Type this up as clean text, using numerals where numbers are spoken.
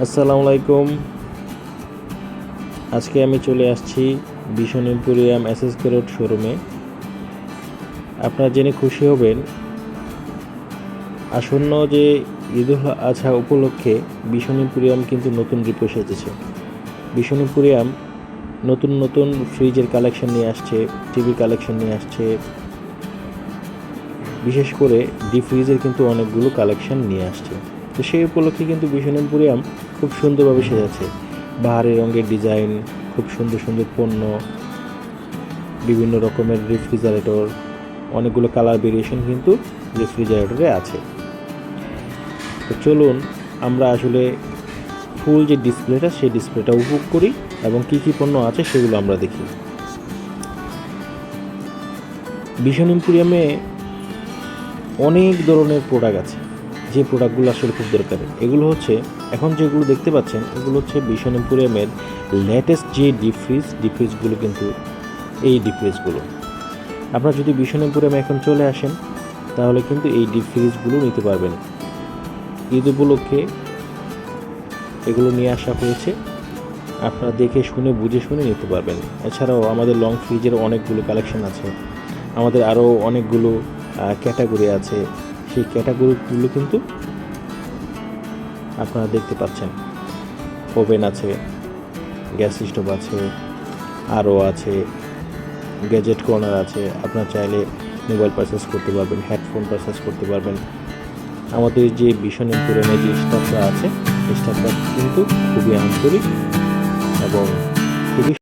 আসসালামু আলাইকুম। আজকে আমি চলে আসছি ভীষণ এম্পোরিয়াম এসএসকে রোড শোরুমে। আপনারা জেনে খুশি হবেন, আসন্ন যে ঈদুল আজহা উপলক্ষে ভীষণ এম্পোরিয়াম কিন্তু নতুন রূপে সেজেছে। ভীষণ এম্পোরিয়াম নতুন নতুন ফ্রিজের কালেকশন নিয়ে আসছে, টিভি কালেকশন নিয়ে আসছে, বিশেষ করে ডিপ ফ্রিজের কিন্তু অনেকগুলো কালেকশন নিয়ে আসছে। তো সেই উপলক্ষে কিন্তু ভীষণ এম্পোরিয়াম খুব সুন্দরভাবে সেজেছে। বাহারি রঙের ডিজাইন, খুব সুন্দর সুন্দর পণ্য, বিভিন্ন রকমের রেফ্রিজারেটর, অনেকগুলো কালার ভেরিয়েশন কিন্তু রেফ্রিজারেটরে আছে। তো চলুন আমরা আসলে ফুল যে ডিসপ্লেটা, সেই ডিসপ্লেটা উপভোগ করি এবং কী কী পণ্য আছে সেগুলো আমরা দেখি। ভীষণ এম্পোরিয়ামে অনেক ধরনের প্রোডাক্ট আছে, যে প্রোডাক্টগুলো আসলে খুব দরকারি। এগুলো হচ্ছে, এখন যেগুলো দেখতে পাচ্ছেন, এগুলো হচ্ছে ভীষণ এম্পোরিয়ামের লেটেস্ট যে ডিপ ফ্রিজগুলো কিন্তু এই ডিপ ফ্রিজগুলো। আপনারা যদি ভীষণ এম্পোরিয়ামে এখন চলে আসেন, তাহলে কিন্তু এই ডিপ ফ্রিজগুলো নিতে পারবেন। ঈদ উপলক্ষে এগুলো নিয়ে আসা হয়েছে, আপনারা দেখে শুনে বুঝে শুনে নিতে পারবেন। এছাড়াও আমাদের লং ফ্রিজের অনেকগুলো কালেকশন আছে, আমাদের আরও অনেকগুলো ক্যাটাগরি আছে। সেই ক্যাটাগরিগুলো কিন্তু আপনারা দেখতে পাচ্ছেন। ওভেন আছে, গ্যাস স্টোভ আছে, আরও আছে, গ্যাজেট কর্নার আছে। আপনার চাইলে মোবাইল পারচেস করতে পারবেন, হেডফোন পারচেস করতে পারবেন। আমাদের যে ভীষণ এম্পোরিয়ামের যে স্টাফরা আছে, এই স্টাফরা কিন্তু খুবই আন্তরিক এবং খুবই